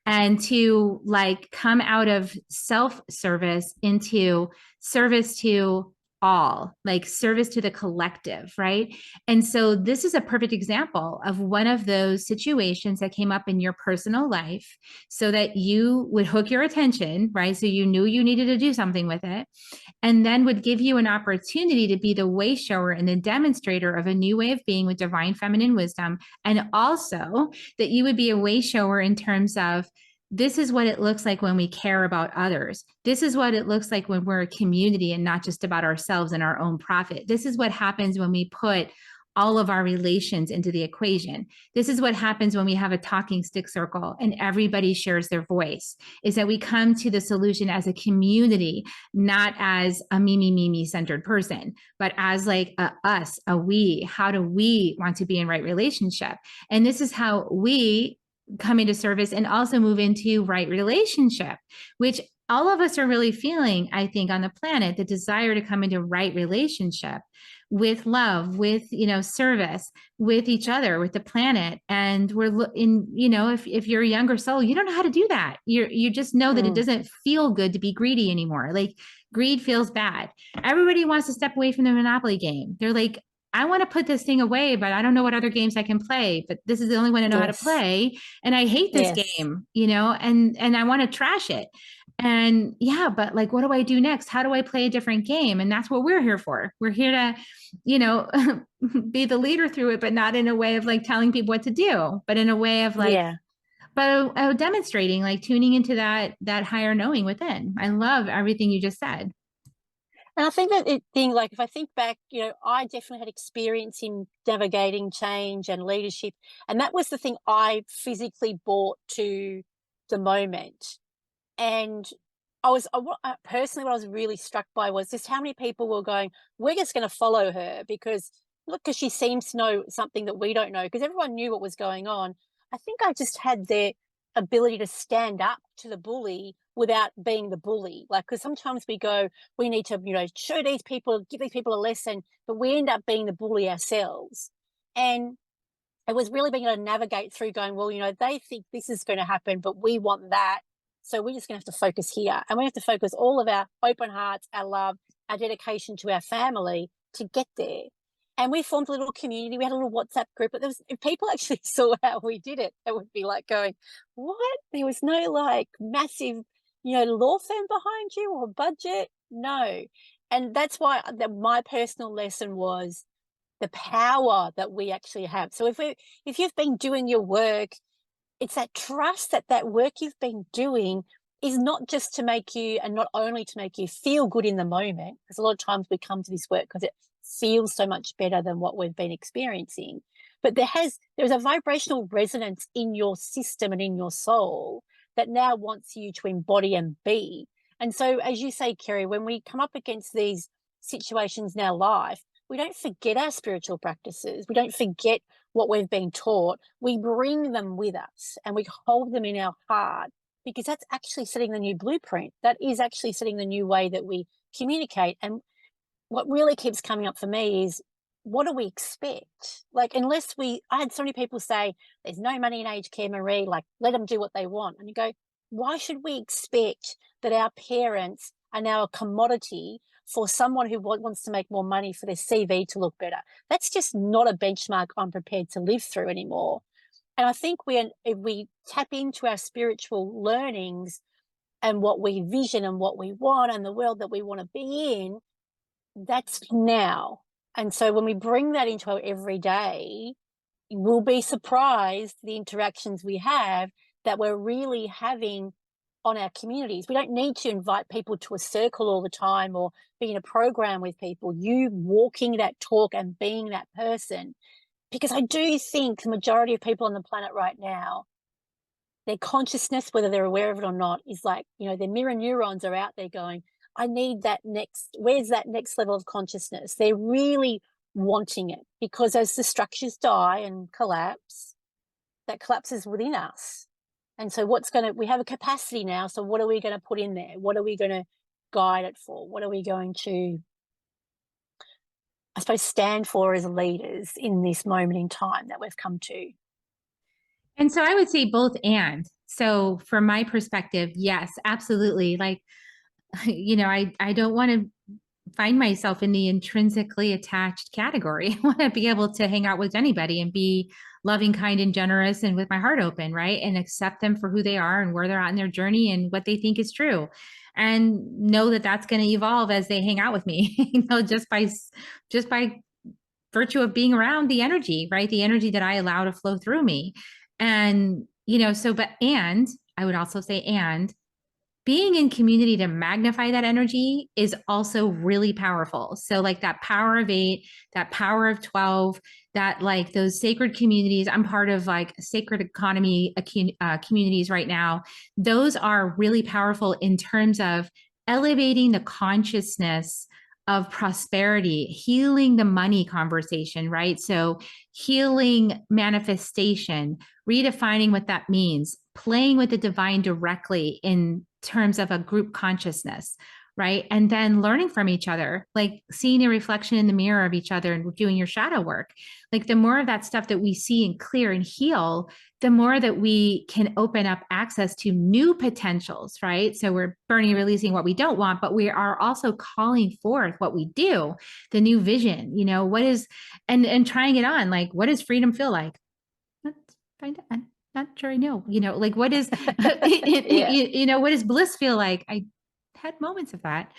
and to like come out of self-service into service to all, like service to the collective, right? And so this is a perfect example of one of those situations that came up in your personal life so that you would hook your attention, right? So you knew you needed to do something with it, and then would give you an opportunity to be the way shower and the demonstrator of a new way of being with divine feminine wisdom. And also that you would be a way shower in terms of, this is what it looks like when we care about others. This is what it looks like when we're a community and not just about ourselves and our own profit. This is what happens when we put all of our relations into the equation. This is what happens when we have a talking stick circle and everybody shares their voice, is that we come to the solution as a community, not as a me centered person, but as like a us, a we. How do we want to be in right relationship? And this is how we come into service and also move into right relationship, which all of us are really feeling, I think, on the planet, the desire to come into right relationship with love, with, service, with each other, with the planet. And we're in, if you're a younger soul, you don't know how to do that. You just know that it doesn't feel good to be greedy anymore. Like greed feels bad. Everybody wants to step away from the Monopoly game. They're like, I want to put this thing away, but I don't know what other games I can play, but this is the only one I know how to play. And I hate this game, and I want to trash it. And yeah, but like, what do I do next? How do I play a different game? And that's what we're here for. We're here to, be the leader through it, but not in a way of like telling people what to do, but in a way of like, but demonstrating, like tuning into that higher knowing within. I love everything you just said. And I think that like, if I think back, I definitely had experience in navigating change and leadership. And that was the thing I physically brought to the moment. And personally, what I was really struck by was just how many people were going, we're just going to follow her because she seems to know something that we don't know, because everyone knew what was going on. I think I just had ability to stand up to the bully without being the bully. Like, because sometimes we go, we need to, show these people, give these people a lesson, but we end up being the bully ourselves. And it was really being able to navigate through going, well, they think this is going to happen, but we want that. So we're just going to have to focus here. And we have to focus all of our open hearts, our love, our dedication to our family to get there. And we formed a little community. We had a little WhatsApp group, but if people actually saw how we did it, they would be like going, what? There was no like massive, law firm behind you or budget. No. And that's why my personal lesson was the power that we actually have. So if you've been doing your work, it's that trust that work you've been doing is not just to make you, and not only to make you feel good in the moment, because a lot of times we come to this work because it feels so much better than what we've been experiencing, but there's a vibrational resonance in your system and in your soul that now wants you to embody and be. And so, as you say, Kerry, when we come up against these situations in our life, we don't forget our spiritual practices. We don't forget what we've been taught. We bring them with us and we hold them in our heart, because that's actually setting the new blueprint. That is actually setting the new way that we communicate. And what really keeps coming up for me is, what do we expect? Like, I had so many people say, there's no money in aged care, Maree, like, let them do what they want. And you go, why should we expect that our parents are now a commodity for someone who wants to make more money for their CV to look better? That's just not a benchmark I'm prepared to live through anymore. And I think if we tap into our spiritual learnings and what we vision and what we want and the world that we want to be in, that's now. And so when we bring that into our everyday, we'll be surprised the interactions we have that we're really having on our communities. We don't need to invite people to a circle all the time or be in a program with people. You walking that talk and being that person. Because I do think the majority of people on the planet right now, their consciousness, whether they're aware of it or not, is like, their mirror neurons are out there going, I need where's that next level of consciousness? They're really wanting it, because as the structures die and collapse, that collapses within us. And so we have a capacity now. So what are we going to put in there? What are we going to guide it for? What are we going to, I suppose, stand for as leaders in this moment in time that we've come to? And so I would say both and. So from my perspective, yes, absolutely. Like, I don't want to find myself in the intrinsically attached category. I want to be able to hang out with anybody and be loving, kind, and generous, and with my heart open, right? And accept them for who they are and where they're at in their journey and what they think is true. And know that that's going to evolve as they hang out with me, just by virtue of being around the energy, right? The energy that I allow to flow through me. And, and I would also say, and being in community to magnify that energy is also really powerful. So like that power of 8, that power of 12, that like those sacred communities, I'm part of like sacred economy communities right now. Those are really powerful in terms of elevating the consciousness of prosperity, healing the money conversation, right? So healing manifestation, redefining what that means, playing with the divine directly in terms of a group consciousness, right? And then learning from each other, like seeing a reflection in the mirror of each other and doing your shadow work. Like the more of that stuff that we see and clear and heal, the more that we can open up access to new potentials, right? So we're burning and releasing what we don't want, but we are also calling forth what we do, the new vision, what is, and trying it on, like, what does freedom feel like? Let's find out. I'm not sure I know, like what is, what does bliss feel like? I had moments of that.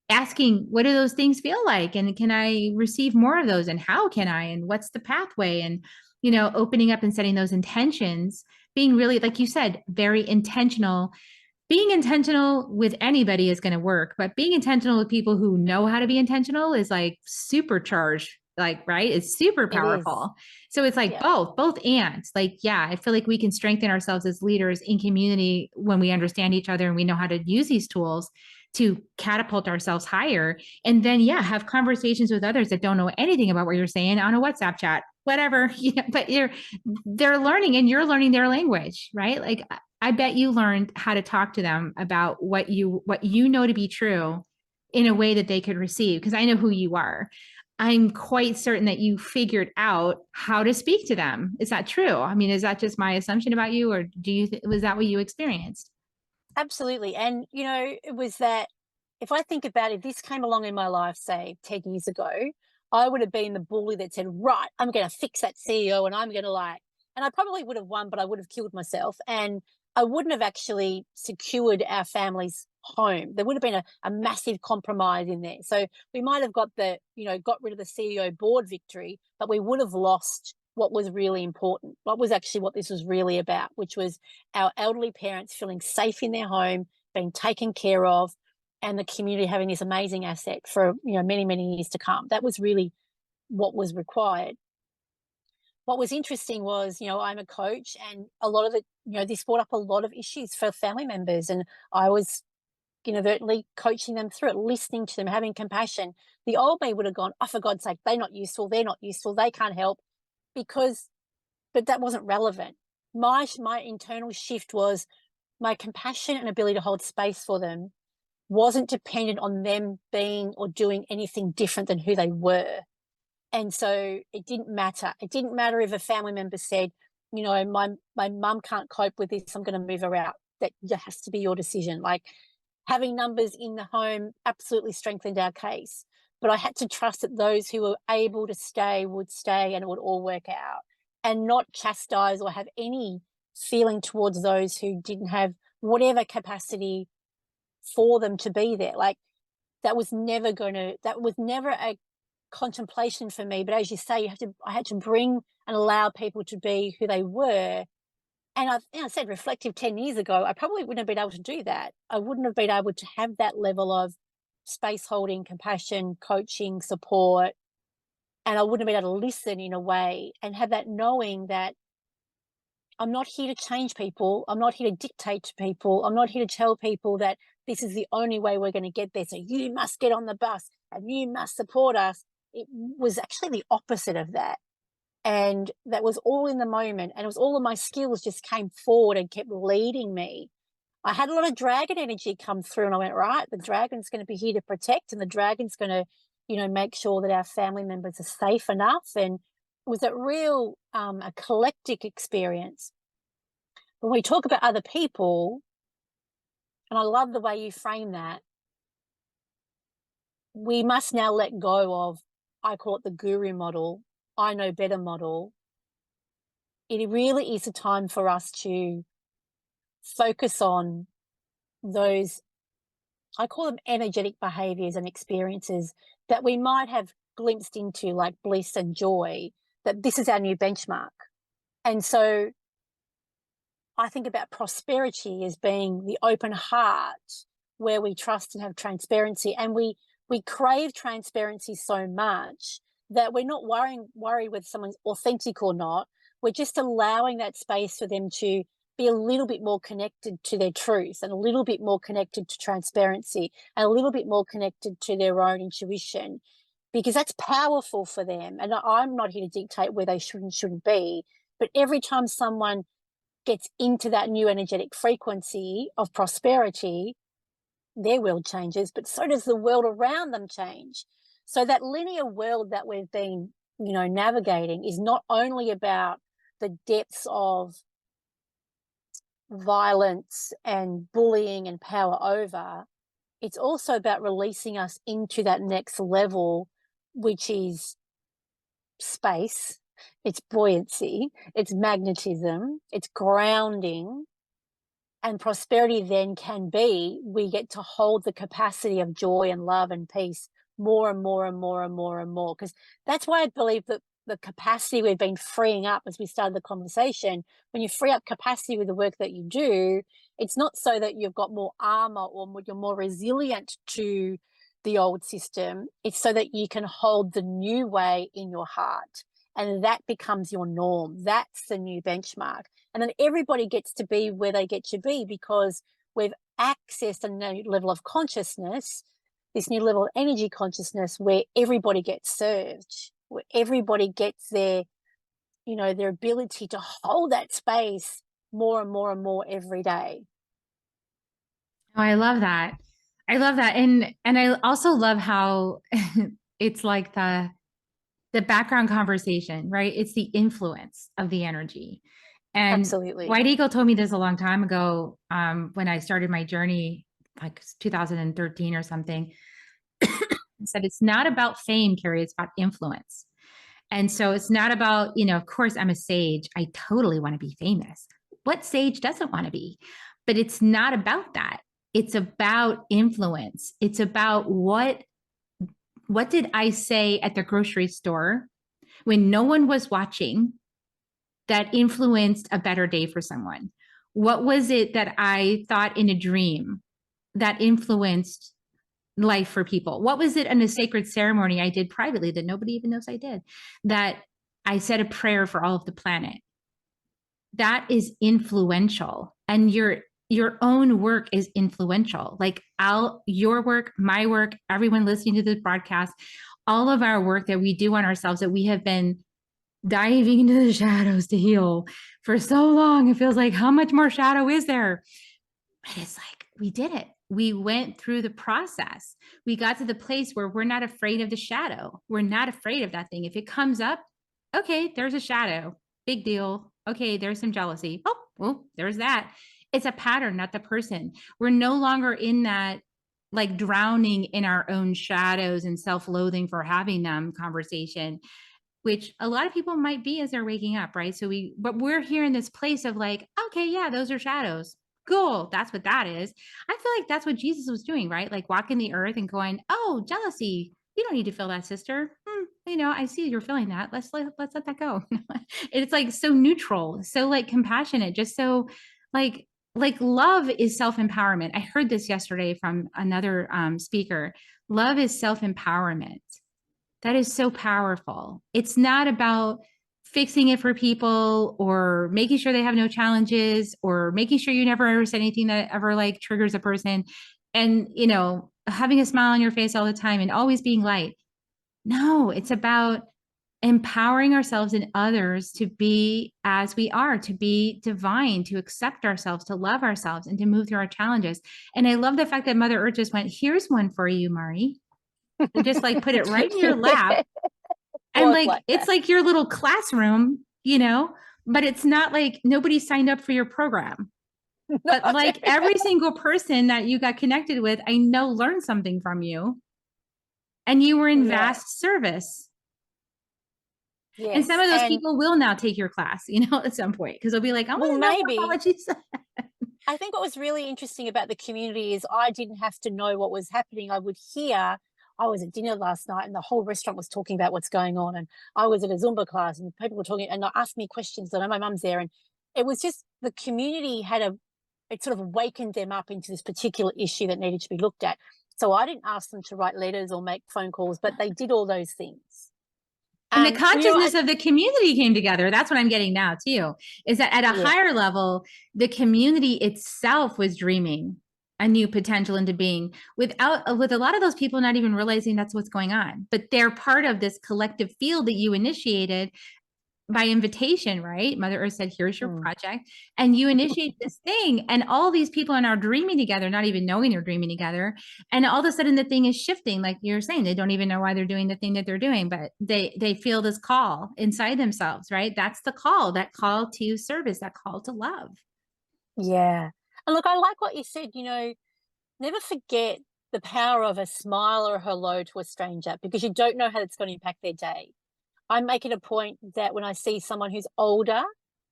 Asking, what do those things feel like? And can I receive more of those? And how can I? And what's the pathway? And, opening up and setting those intentions, being really, like you said, very intentional. Being intentional with anybody is going to work, but being intentional with people who know how to be intentional is like supercharged, like, right? It's super powerful. So it's like both and like, yeah, I feel like we can strengthen ourselves as leaders in community when we understand each other and we know how to use these tools to catapult ourselves higher. And then, have conversations with others that don't know anything about what you're saying on a WhatsApp chat, whatever, but they're learning and you're learning their language, right? Like I bet you learned how to talk to them about what you know to be true in a way that they could receive, because I know who you are. I'm quite certain that you figured out how to speak to them. Is that true? I mean, is that just my assumption about you, or was that what you experienced? Absolutely. And, it was that if I think about it, this came along in my life, say 10 years ago, I would have been the bully that said, right, I'm going to fix that CEO and I'm going to and I probably would have won, but I would have killed myself. And I wouldn't have actually secured our family's home. There would have been a massive compromise in there. So we might have got got rid of the CEO board victory, but we would have lost what was really important, what was actually what this was really about, which was our elderly parents feeling safe in their home, being taken care of, and the community having this amazing asset for many, many years to come. That was really what was required. What was interesting was, I'm a coach, and a lot of it, this brought up a lot of issues for family members, and I was inadvertently coaching them through it, listening to them, having compassion. The old me would have gone, oh, for God's sake, they're not useful, they can't help, but that wasn't relevant. My internal shift was my compassion and ability to hold space for them wasn't dependent on them being or doing anything different than who they were. And so it didn't matter. It didn't matter if a family member said, my mum can't cope with this, I'm going to move her out. That has to be your decision. Like, having numbers in the home absolutely strengthened our case. But I had to trust that those who were able to stay would stay, and it would all work out, and not chastise or have any feeling towards those who didn't have whatever capacity for them to be there. Like, that was never a contemplation for me. But as you say, I had to bring and allow people to be who they were. And I said, reflective 10 years ago, I probably wouldn't have been able to do that. I wouldn't have been able to have that level of space holding, compassion, coaching, support. And I wouldn't have been able to listen in a way and have that knowing that I'm not here to change people. I'm not here to dictate to people. I'm not here to tell people that this is the only way we're going to get there. So you must get on the bus and you must support us. It was actually the opposite of that. And that was all in the moment. And it was all of my skills just came forward and kept leading me. I had a lot of dragon energy come through, and I went, right, the dragon's going to be here to protect, and the dragon's going to, make sure that our family members are safe enough. And it was a real, a eclectic experience. When we talk about other people, and I love the way you frame that, we must now let go of, I call it the guru model, I know better model. It really is a time for us to focus on those, I call them energetic behaviors and experiences that we might have glimpsed into, like bliss and joy, that this is our new benchmark. And so I think about prosperity as being the open heart where we trust and have transparency. And we crave transparency so much that we're not worried whether someone's authentic or not. We're just allowing that space for them to be a little bit more connected to their truth, and a little bit more connected to transparency, and a little bit more connected to their own intuition, because that's powerful for them. And I'm not here to dictate where they should and shouldn't be, but every time someone gets into that new energetic frequency of prosperity, their world changes, but so does the world around them change. So that linear world that we've been, navigating is not only about the depths of violence and bullying and power over, it's also about releasing us into that next level, which is space, it's buoyancy, it's magnetism, it's grounding. And prosperity then can be, we get to hold the capacity of joy and love and peace more and more and more and more and more. Because that's why I believe that the capacity we've been freeing up as we started the conversation, when you free up capacity with the work that you do, it's not so that you've got more armor or you're more resilient to the old system. It's so that you can hold the new way in your heart. And that becomes your norm. That's the new benchmark. And then everybody gets to be where they get to be, because we've accessed a new level of consciousness, this new level of energy consciousness, where everybody gets served, where everybody gets their ability to hold that space more and more and more every day. Oh, I love that. I love that. And I also love how it's like the background conversation, right? It's the influence of the energy. And Absolutely. White Eagle told me this a long time ago, when I started my journey, like 2013 or something. Said it's not about fame, Carrie, it's about influence. And so it's not about, of course, I'm a sage. I totally want to be famous. What sage doesn't want to be? But it's not about that. It's about influence. It's about what did I say at the grocery store when no one was watching that influenced a better day for someone? What was it that I thought in a dream that influenced life for people? What was it in a sacred ceremony I did privately that nobody even knows I did? That I said a prayer for all of the planet. That is influential. And your own work is influential. Like your work, my work, everyone listening to this broadcast, all of our work that we do on ourselves that we have been diving into the shadows to heal for so long. It feels like, how much more shadow is there? But it's like, we did it. We went through the process. We got to the place where we're not afraid of the shadow. We're not afraid of that thing. If it comes up, okay, there's a shadow. Big deal. Okay, there's some jealousy. Oh, well, there's that. It's a pattern, not the person. We're no longer in that, like, drowning in our own shadows and self-loathing for having them conversation, which a lot of people might be as they're waking up, right? But we're here in this place of like, okay, yeah, those are shadows. Cool. That's what that is. I feel like that's what Jesus was doing, right? Like walking the earth and going, oh, jealousy. You don't need to feel that, sister. I see you're feeling that. Let's let that go. It's like so neutral, so like compassionate, just so like love is self-empowerment. I heard this yesterday from another speaker. Love is self-empowerment. That is so powerful. It's not about fixing it for people or making sure they have no challenges or making sure you never ever said anything that ever like triggers a person and, having a smile on your face all the time and always being light. No, it's about empowering ourselves and others to be as we are, to be divine, to accept ourselves, to love ourselves, and to move through our challenges. And I love the fact that Mother Earth just went, here's one for you, Maree. And just like put it right in your lap. And like it's like your little classroom, but it's not like nobody signed up for your program. But like every single person that you got connected with, I know learned something from you. And you were in vast service. Yes. And some of those people will now take your class, at some point, because they'll be like, oh, maybe. I think what was really interesting about the community is I didn't have to know what was happening. I would hear. I was at dinner last night and the whole restaurant was talking about what's going on. And I was at a Zumba class and people were talking and they asked me questions. I know my mum's there. And it was just the community it sort of awakened them up into this particular issue that needed to be looked at. So I didn't ask them to write letters or make phone calls, but they did all those things. And the consciousness of the community came together. That's what I'm getting now too, is that at a higher level, the community itself was dreaming a new potential into being with a lot of those people not even realizing that's what's going on, but they're part of this collective field that you initiated by invitation, right? Mother Earth said, here's your project. And you initiate this thing. And all these people are now dreaming together, not even knowing they're dreaming together. And all of a sudden the thing is shifting. Like you're saying, they don't even know why they're doing the thing that they're doing, but they feel this call inside themselves, right? That's the call, that call to service, that call to love. Yeah. And look, I like what you said, never forget the power of a smile or a hello to a stranger because you don't know how it's going to impact their day. I'm making a point that when I see someone who's older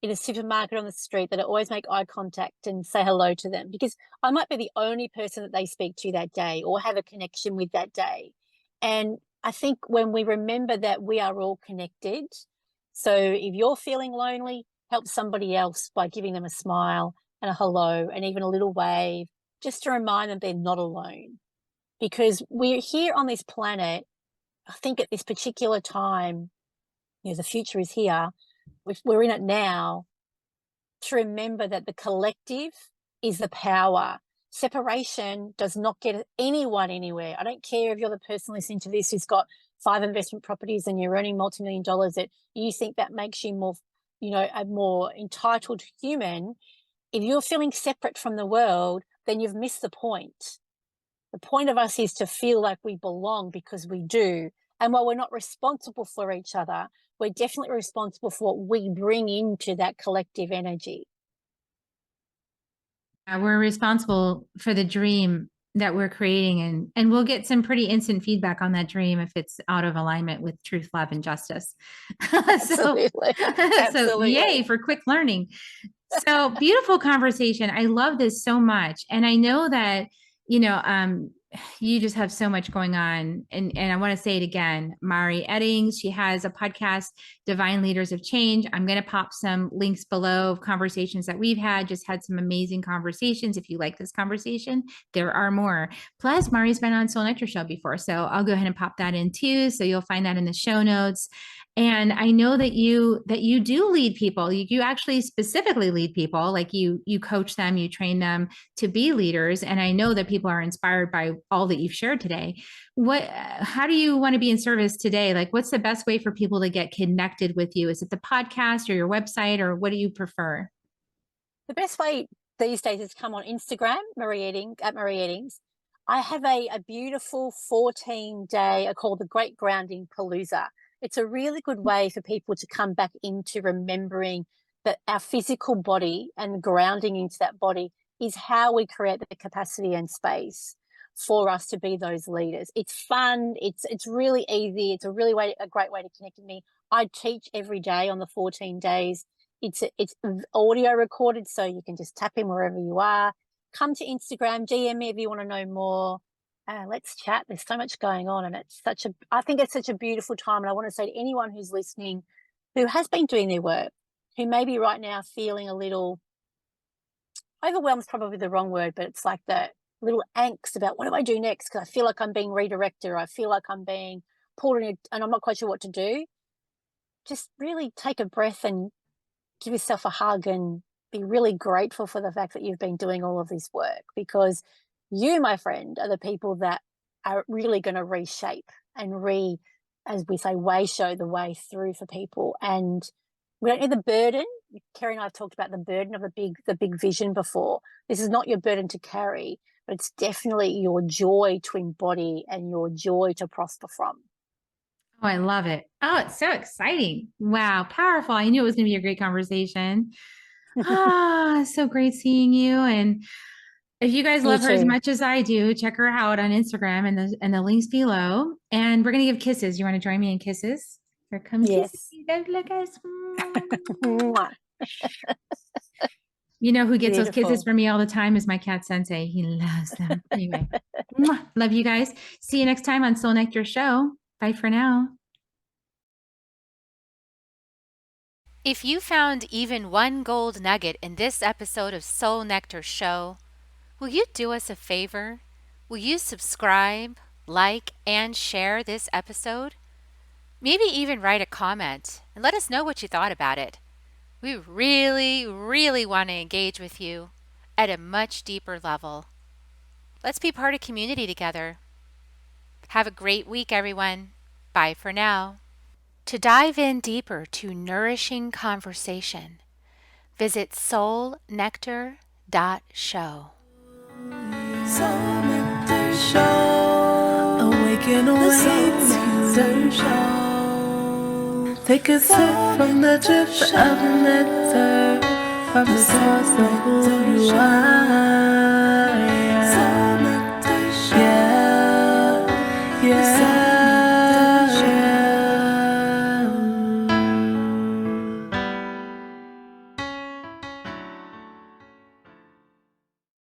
in a supermarket on the street, that I always make eye contact and say hello to them because I might be the only person that they speak to that day or have a connection with that day. And I think when we remember that we are all connected, so if you're feeling lonely, help somebody else by giving them a smile and a hello and even a little wave, just to remind them they're not alone. Because we're here on this planet, I think at this particular time, the future is here, we're in it now, to remember that the collective is the power. Separation does not get anyone anywhere. I don't care if you're the person listening to this who's got 5 investment properties and you're earning multi-million dollars, that you think that makes you more a more entitled human, if you're feeling separate from the world, then you've missed the point. The point of us is to feel like we belong, because we do. And while we're not responsible for each other, we're definitely responsible for what we bring into that collective energy. We're responsible for the dream that we're creating, and we'll get some pretty instant feedback on that dream if it's out of alignment with truth, love, and justice. Absolutely. So yay for quick learning. So beautiful conversation. I love this so much. And I know that, you just have so much going on. And I want to say it again, Maree Eddings, she has a podcast, Divine Leaders of Change. I'm going to pop some links below of conversations that we've had, just had some amazing conversations. If you like this conversation, there are more. Plus, Maree's been on Soul Nectar Show before, so I'll go ahead and pop that in too. So you'll find that in the show notes. And I know that you do lead people. You actually specifically lead people, like you coach them, you train them to be leaders. And I know that people are inspired by all that you've shared today. How do you want to be in service today? Like, what's the best way for people to get connected with you? Is it the podcast or your website, or what do you prefer? The best way these days is to come on Instagram, Maree Eddings, at Maree Eddings. I have a beautiful 14-day called the Great Grounding Palooza. It's a really good way for people to come back into remembering that our physical body and grounding into that body is how we create the capacity and space for us to be those leaders. It's fun. It's really easy. It's a great way to connect with me. I teach every day on the 14 days. It's audio recorded, so you can just tap in wherever you are. Come to Instagram, DM me if you want to know more. Let's chat. There's so much going on, and I think it's such a beautiful time. And I want to say to anyone who's listening, who has been doing their work, who may be right now feeling a little overwhelmed, is probably the wrong word, but it's like that little angst about what do I do next? Because I feel like I'm being redirected, or I feel like I'm being pulled in, and I'm not quite sure what to do. Just really take a breath and give yourself a hug and be really grateful for the fact that you've been doing all of this work, because you, my friend, are the people that are really going to reshape and as we say, show the way through for people. And we don't need the burden. Kerry and I have talked about the burden of the big vision before. This is not your burden to carry, but it's definitely your joy to embody and your joy to prosper from. Oh, I love it. Oh, it's so exciting. Wow. Powerful. I knew it was going to be a great conversation. So great seeing you. And if you guys love her as much as I do, check her out on Instagram and the links below. And we're going to give kisses. You want to join me in kisses? Here come kisses. Look, guys. You know who gets those kisses from me all the time is my cat Sensei. He loves them. Anyway, love you guys. See you next time on Soul Nectar Show. Bye for now. If you found even one gold nugget in this episode of Soul Nectar Show, will you do us a favor? Will you subscribe, like, and share this episode? Maybe even write a comment and let us know what you thought about it. We really, really want to engage with you at a much deeper level. Let's be part of community together. Have a great week, everyone. Bye for now. To dive in deeper to nourishing conversation, visit soulnectar.show. Soul Nectar Show. Awaken away to show. Take a sip from the drip of nectar, from the source of who you are.